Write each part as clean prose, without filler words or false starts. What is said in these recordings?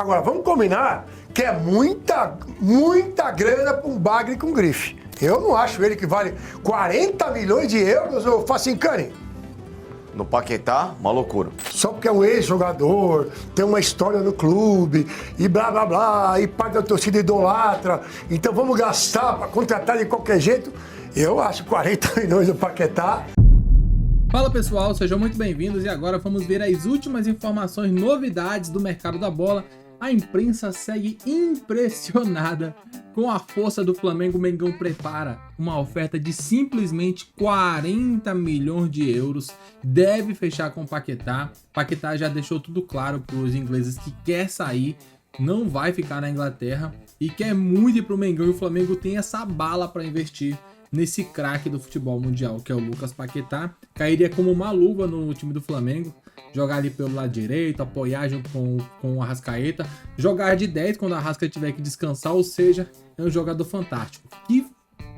Agora, vamos combinar que é muita grana para um bagre com grife. Eu não acho ele que vale 40 milhões de euros, ô Facincani. No Paquetá, uma loucura. Só porque é um ex-jogador, tem uma história no clube, e blá, blá, blá, e parte da torcida idolatra, então vamos gastar para contratar de qualquer jeito. Eu acho 40 milhões do Paquetá. Fala pessoal, sejam muito bem-vindos e agora vamos ver as últimas informações, novidades do mercado da bola. A imprensa segue impressionada com a força do Flamengo. O Mengão prepara uma oferta de simplesmente 40 milhões de euros. Deve fechar com o Paquetá. Paquetá já deixou tudo claro para os ingleses que quer sair, não vai ficar na Inglaterra e quer muito ir para o Mengão. E o Flamengo tem essa bala para investir nesse craque do futebol mundial, que é o Lucas Paquetá. Cairia como uma luva no time do Flamengo. Jogar ali pelo lado direito, apoiar junto com o Arrascaeta, jogar de 10 quando a Arrasca tiver que descansar, ou seja, é um jogador fantástico. Que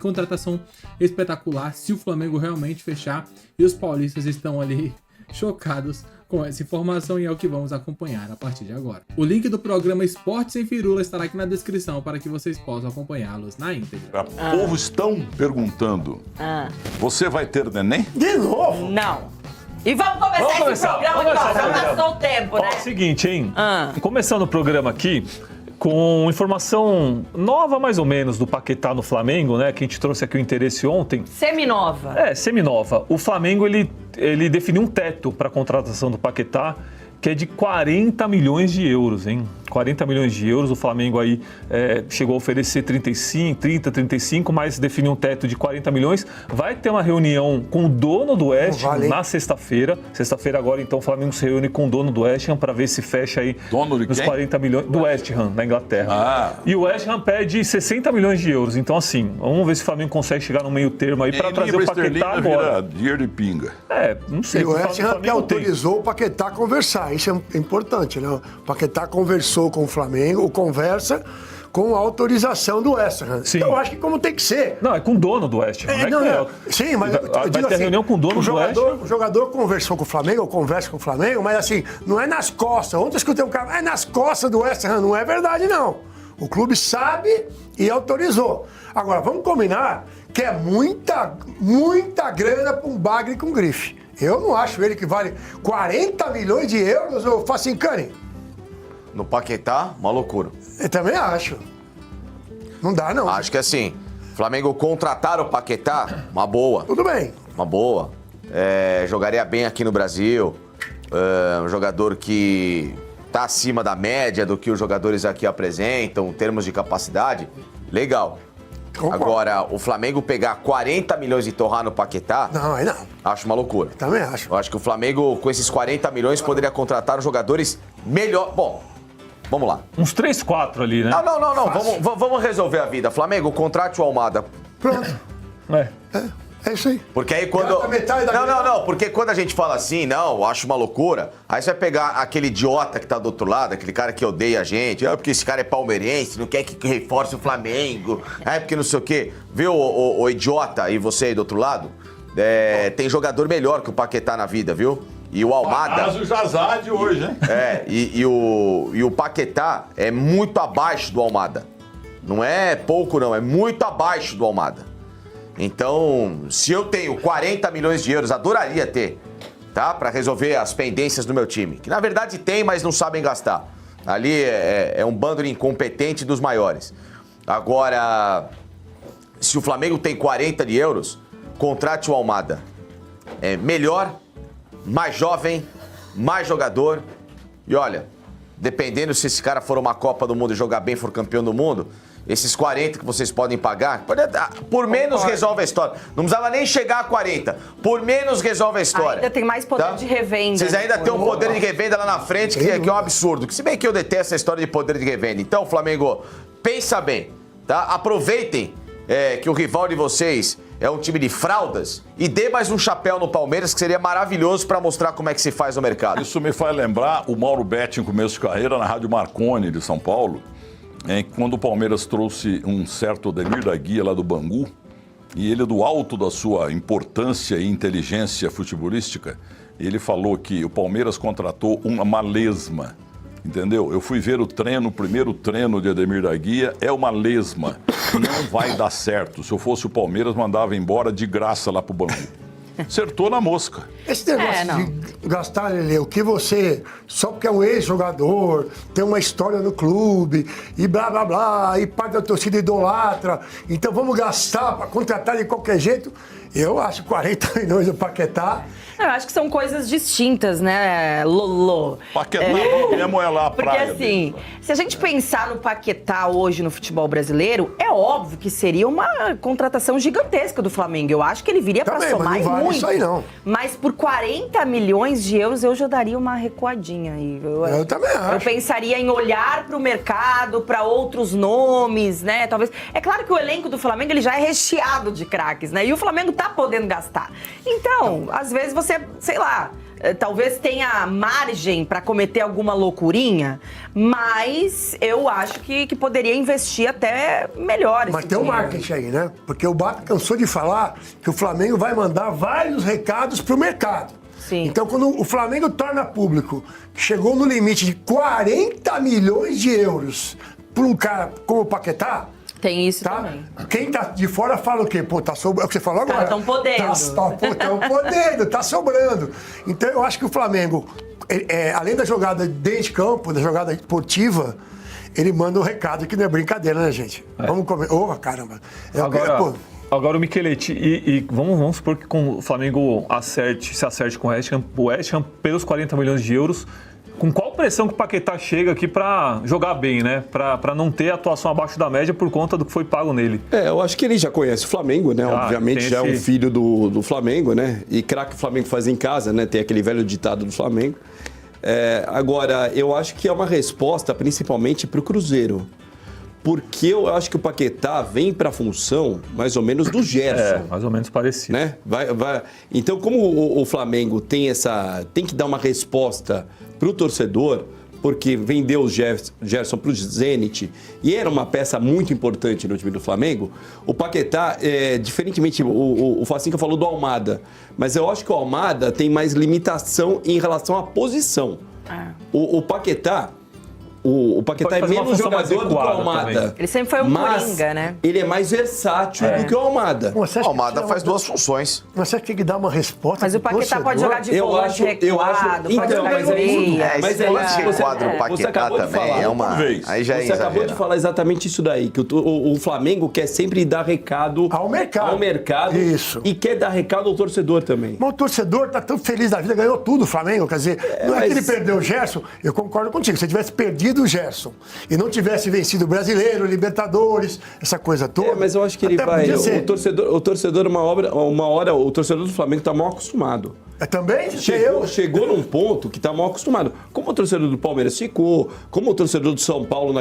contratação espetacular se o Flamengo realmente fechar, e os paulistas estão ali chocados com essa informação e é o que vamos acompanhar a partir de agora. O link do programa Esporte Sem Firula estará aqui na descrição para que vocês possam acompanhá-los na íntegra. O povo estão perguntando, você vai ter neném? De novo? Não. E vamos começar esse programa então, já passou o tempo, né? Ó, seguinte, hein? Começando o programa aqui com informação nova mais ou menos do Paquetá no Flamengo, né? Que a gente trouxe aqui o interesse ontem. Seminova. Seminova. O Flamengo, ele definiu um teto para a contratação do Paquetá, que é de 40 milhões de euros, hein? 40 milhões de euros, o Flamengo aí chegou a oferecer 35, mas definiu um teto de 40 milhões. Vai ter uma reunião com o dono do West Ham na sexta-feira. Sexta-feira agora, então, o Flamengo se reúne com o dono do West Ham para ver se fecha aí nos 40 milhões do West Ham, na Inglaterra. E o West Ham pede 60 milhões de euros. Então, assim, vamos ver se o Flamengo consegue chegar no meio termo aí para trazer o Paquetá agora. Dinheiro de pinga. Não sei. E o West Ham que autorizou o Paquetá a conversar. Isso é importante, né? O Paquetá conversou com o Flamengo, ou conversa com a autorização do West Ham. Sim. Então, eu acho que como tem que ser. Não, é com o dono do West Ham. Sim, mas vai ter reunião com o dono do West Ham. O jogador conversou com o Flamengo, ou conversa com o Flamengo, mas assim, não é nas costas. Ontem eu escutei um cara, é nas costas do West Ham. Não é verdade, não. O clube sabe e autorizou. Agora, vamos combinar que é muita grana para um bagre com grife. Eu não acho ele que vale 40 milhões de euros, ô Facincani. No Paquetá, uma loucura. Eu também acho. Não dá, não. Acho que assim, Flamengo contratar o Paquetá, uma boa. Tudo bem. Uma boa. Jogaria bem aqui no Brasil. Um jogador que tá acima da média do que os jogadores aqui apresentam, em termos de capacidade. Legal. Concordo. Agora, o Flamengo pegar 40 milhões e torrar no Paquetá, Não, aí não. acho uma loucura. Também acho. Eu acho que o Flamengo, com esses 40 milhões, poderia contratar jogadores melhor. Bom, vamos lá. Uns 3, 4 ali, né? Não. Vamos resolver a vida. Flamengo, contrate o Almada. Pronto. É isso aí. Porque aí quando... Não. Porque quando a gente fala assim, não, acho uma loucura, aí você vai pegar aquele idiota que tá do outro lado, aquele cara que odeia a gente, porque esse cara é palmeirense, não quer que reforce o Flamengo, porque não sei o quê. Viu, o idiota e você aí do outro lado? Tem jogador melhor que o Paquetá na vida, viu? E o Almada... Mas o Jazade hoje, hein? E o Paquetá é muito abaixo do Almada. Não é pouco, não, é muito abaixo do Almada. Então, se eu tenho 40 milhões de euros, adoraria ter, tá? Para resolver as pendências do meu time. Que na verdade tem, mas não sabem gastar. Ali é um bando de incompetente dos maiores. Agora, se o Flamengo tem 40 de euros, contrate o Almada. É melhor, mais jovem, mais jogador. E olha, dependendo se esse cara for uma Copa do Mundo e jogar bem, for campeão do mundo... Esses 40 que vocês podem pagar, por menos resolve a história. Não precisava nem chegar a 40. Por menos resolve a história. Ainda tem mais poder de revenda. Vocês ainda têm um poder de revenda lá na frente, que é um absurdo. Se bem que eu detesto a história de poder de revenda. Então, Flamengo, pensa bem, tá? Aproveitem que o rival de vocês é um time de fraldas e dê mais um chapéu no Palmeiras, que seria maravilhoso para mostrar como é que se faz no mercado. Isso me faz lembrar o Mauro Betti, em começo de carreira, na Rádio Marconi de São Paulo, quando o Palmeiras trouxe um certo Ademir da Guia lá do Bangu, e ele, do alto da sua importância e inteligência futebolística, ele falou que o Palmeiras contratou uma lesma. entendeu? Eu fui ver o primeiro treino de Ademir da Guia, é uma lesma. Não vai dar certo. Se eu fosse o Palmeiras, mandava embora de graça lá pro Bangu. Acertou na mosca. Esse negócio de gastar, Lelê, o que você, só porque é um ex-jogador, tem uma história no clube, e blá, blá, blá, e parte da torcida idolatra, então vamos gastar para contratar de qualquer jeito. Eu acho 40 milhões do Paquetá. Eu acho que são coisas distintas, né, Lolo? Paquetá mesmo é lá a Porque praia assim, dele. se a gente pensar no Paquetá hoje no futebol brasileiro, é óbvio que seria uma contratação gigantesca do Flamengo. Eu acho que ele viria para Também, somar mas não vale muito. isso aí, não. Mas por 40 milhões de euros eu já daria uma recuadinha aí. Eu também acho. Eu pensaria em olhar para o mercado, para outros nomes, né? Talvez. É claro que o elenco do Flamengo ele já é recheado de craques, né? E o Flamengo tá podendo gastar. Então, às vezes você, sei lá, talvez tenha margem para cometer alguma loucurinha, mas eu acho que poderia investir até melhor. Mas tem um marketing aí, né? Porque o Bato cansou de falar que o Flamengo vai mandar vários recados pro mercado. Sim. Então, quando o Flamengo torna público que chegou no limite de 40 milhões de euros por um cara como o Paquetá, Tem isso tá? também. Quem tá de fora fala o quê? Pô, tá sobrando. É o que você falou agora. Tão podendo. Tão podendo, tá sobrando. Então eu acho que o Flamengo, além da jogada dentro de campo, da jogada esportiva, ele manda um recado que não é brincadeira, né, gente? Vamos comer. Ô, caramba. Agora o Micheletti, e vamos supor que o Flamengo se acerte com o West Ham pelos 40 milhões de euros. Com qual pressão que o Paquetá chega aqui para jogar bem, né? Para não ter atuação abaixo da média por conta do que foi pago nele. Eu acho que ele já conhece o Flamengo, né? Obviamente já é um filho do Flamengo, né? E craque o Flamengo faz em casa, né? Tem aquele velho ditado do Flamengo. Agora, eu acho que é uma resposta principalmente para o Cruzeiro. Porque eu acho que o Paquetá vem para a função mais ou menos do Gerson. Mais ou menos parecido. Né? Então, como o Flamengo tem que dar uma resposta para o torcedor, porque vendeu o Gerson para o Zenit e era uma peça muito importante no time do Flamengo, o Paquetá, diferentemente, o Facinca falou do Almada, mas eu acho que o Almada tem mais limitação em relação à posição. O Paquetá... O Paquetá é menos jogador do que o Almada. Também. Ele sempre foi um coringa, né? Ele é mais versátil do que o Almada. O Almada faz duas funções. Mas você acha que tem que dar uma resposta? Mas o Paquetá pode jogar de volante recuado, pode jogar de meia. Mas é isso que quadro o Paquetá também é uma... Aí já é Você acabou de falar exatamente isso daí, que o Flamengo quer sempre dar recado ao mercado isso. E quer dar recado ao torcedor também. Mas o torcedor tá tão feliz da vida, ganhou tudo o Flamengo, quer dizer, não é que ele perdeu o Gerson, eu concordo contigo, se ele tivesse perdido o Gerson e não tivesse vencido o Brasileiro, Libertadores, essa coisa toda... mas eu acho que ele vai... O torcedor, uma hora, o torcedor do Flamengo tá mal acostumado. Também? Chegou num ponto que tá mal acostumado. Como o torcedor do Palmeiras ficou, como o torcedor do São Paulo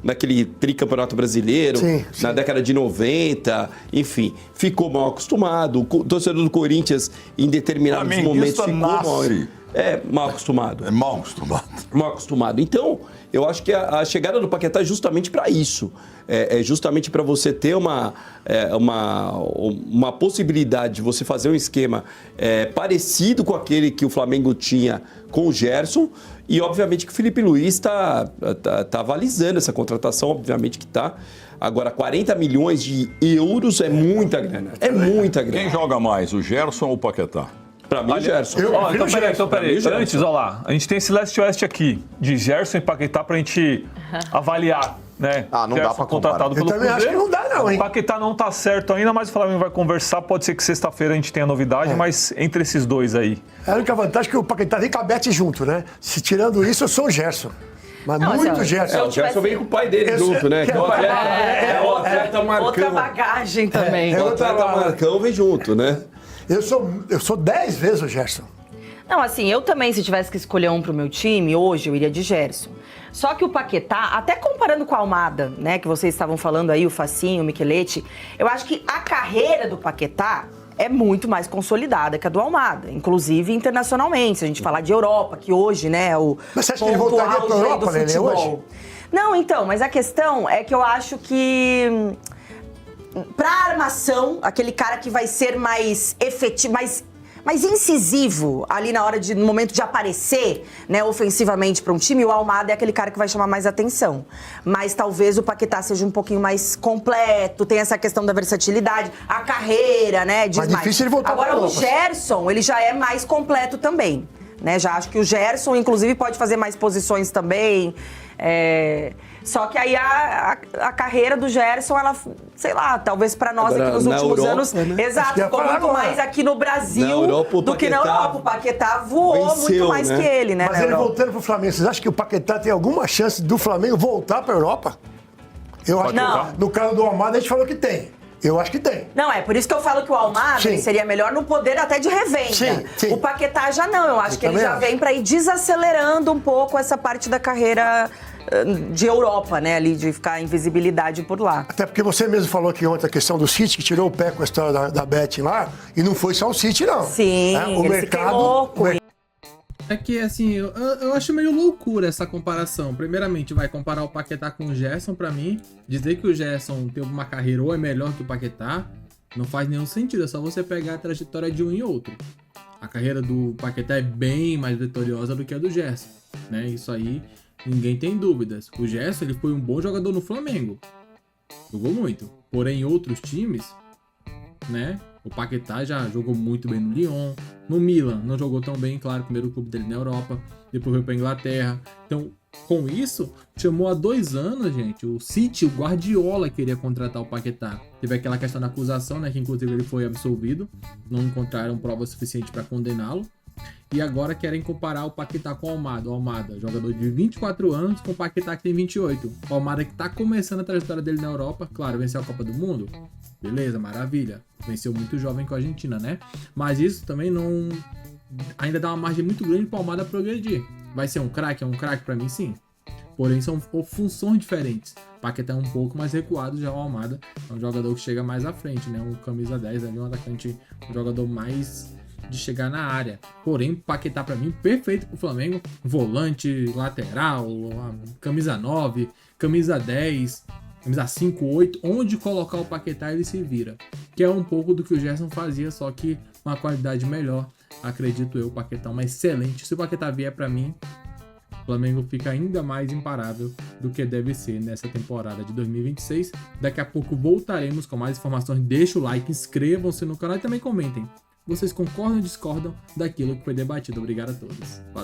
naquele tricampeonato brasileiro, na década de 90, enfim, ficou mal acostumado. O torcedor do Corinthians, em determinados momentos, ficou mal acostumado. Mal acostumado. Mal acostumado. Então, eu acho que a chegada do Paquetá é justamente para isso. É justamente para você ter uma possibilidade de você fazer um esquema parecido com aquele que o Flamengo tinha com o Gerson. E, obviamente, que o Felipe Luiz está avalizando essa contratação, obviamente que está. Agora, 40 milhões de euros é muita grana. É muita grana. Quem joga mais, o Gerson ou o Paquetá? Pra mim, Gerson. Então, peraí. Antes, olha lá. A gente tem esse leste-oeste aqui, de Gerson e Paquetá, pra gente avaliar, né? Não dá pra contratado pelo Cruzeiro. Acho que não dá, não, hein? O Paquetá não tá certo ainda, mas o Flamengo vai conversar. Pode ser que sexta-feira a gente tenha novidade, mas entre esses dois aí. A única vantagem é que o Paquetá vem com a Beth junto, né? Se tirando isso, eu sou o Gerson. Mas muito Gerson. O Gerson veio com o pai dele junto, né? O atleta Marcão. Outra bagagem também. O atleta Marcão vem junto, né? Eu sou 10 vezes o Gerson. Não, assim, eu também, se tivesse que escolher um pro meu time, hoje eu iria de Gerson. Só que o Paquetá, até comparando com a Almada, né, que vocês estavam falando aí, o Facinho, o Micheletti, eu acho que a carreira do Paquetá é muito mais consolidada que a do Almada, inclusive internacionalmente, se a gente falar de Europa, que hoje, né, é o Mas você acha que ele voltaria pra Europa, Lelê, hoje? Não, então, mas a questão é que eu acho que pra armação, aquele cara que vai ser mais efetivo, mais incisivo ali no momento de aparecer, né, ofensivamente para um time, o Almada é aquele cara que vai chamar mais atenção. Mas talvez o Paquetá seja um pouquinho mais completo, tem essa questão da versatilidade, a carreira, né, diz mais. Difícil ele voltar Agora pra o Europa. Gerson, ele já é mais completo também, né? Já acho que o Gerson, inclusive, pode fazer mais posições também. Só que aí a carreira do Gerson, ela, sei lá, talvez pra nós Agora, aqui nos na últimos Europa, anos, né? exato, ficou muito mais aqui no Brasil Na Europa, o do que na Paquetá Europa. O Paquetá voou venceu, muito mais né? que ele, né? Mas na ele Europa. voltando pro Flamengo, vocês acham que o Paquetá tem alguma chance do Flamengo voltar pra Europa? Eu acho Não. que no caso do Almada a gente falou que tem. Eu acho que tem. Não, por isso que eu falo que o Almada Sim. seria melhor no poder até de revenda. Sim, sim. O Paquetá já não, eu acho que ele também já acho. vem pra ir desacelerando um pouco essa parte da carreira de Europa, né, ali, de ficar em visibilidade por lá. Até porque você mesmo falou aqui ontem a questão do City, que tirou o pé com a história da betting lá, e não foi só o City, não. Sim, ele se queimou com ele. É que, assim, eu acho meio loucura essa comparação. Primeiramente, vai comparar o Paquetá com o Gerson, pra mim. Dizer que o Gerson teve uma carreira ou é melhor que o Paquetá, não faz nenhum sentido. É só você pegar a trajetória de um e outro. A carreira do Paquetá é bem mais vitoriosa do que a do Gerson, né? Isso aí, ninguém tem dúvidas. O Gerson, ele foi um bom jogador no Flamengo. Jogou muito. Porém, em outros times, né? O Paquetá já jogou muito bem no Lyon, no Milan, não jogou tão bem, claro, primeiro clube dele na Europa, depois veio pra Inglaterra. Então, com isso, chamou há 2 anos, gente, o City, o Guardiola queria contratar o Paquetá. Teve aquela questão da acusação, né, que inclusive ele foi absolvido, não encontraram prova suficiente para condená-lo. E agora querem comparar o Paquetá com o Almada. O Almada, jogador de 24 anos, com o Paquetá que tem 28. O Almada que tá começando a trajetória dele na Europa, claro, venceu a Copa do Mundo. Beleza, maravilha. Venceu muito jovem com a Argentina, né? Mas isso também não... ainda dá uma margem muito grande pro Almada progredir. Vai ser um craque? É um craque pra mim, sim. Porém, são funções diferentes. O Paquetá é um pouco mais recuado, já o Almada é um jogador que chega mais à frente, né? Um camisa 10 ali, um atacante, um jogador mais de chegar na área. Porém, Paquetá pra mim, perfeito pro Flamengo. Volante, lateral, camisa 9, camisa 10, camisa 5, 8. Onde colocar o Paquetá, ele se vira. Que é um pouco do que o Gerson fazia, só que uma qualidade melhor. Acredito eu, o Paquetá é uma excelente. Se o Paquetá vier pra mim, o Flamengo fica ainda mais imparável do que deve ser nessa temporada de 2026. Daqui a pouco voltaremos com mais informações. Deixa o like, inscrevam-se no canal e também comentem. Vocês concordam ou discordam daquilo que foi debatido? Obrigado a todos. Valeu.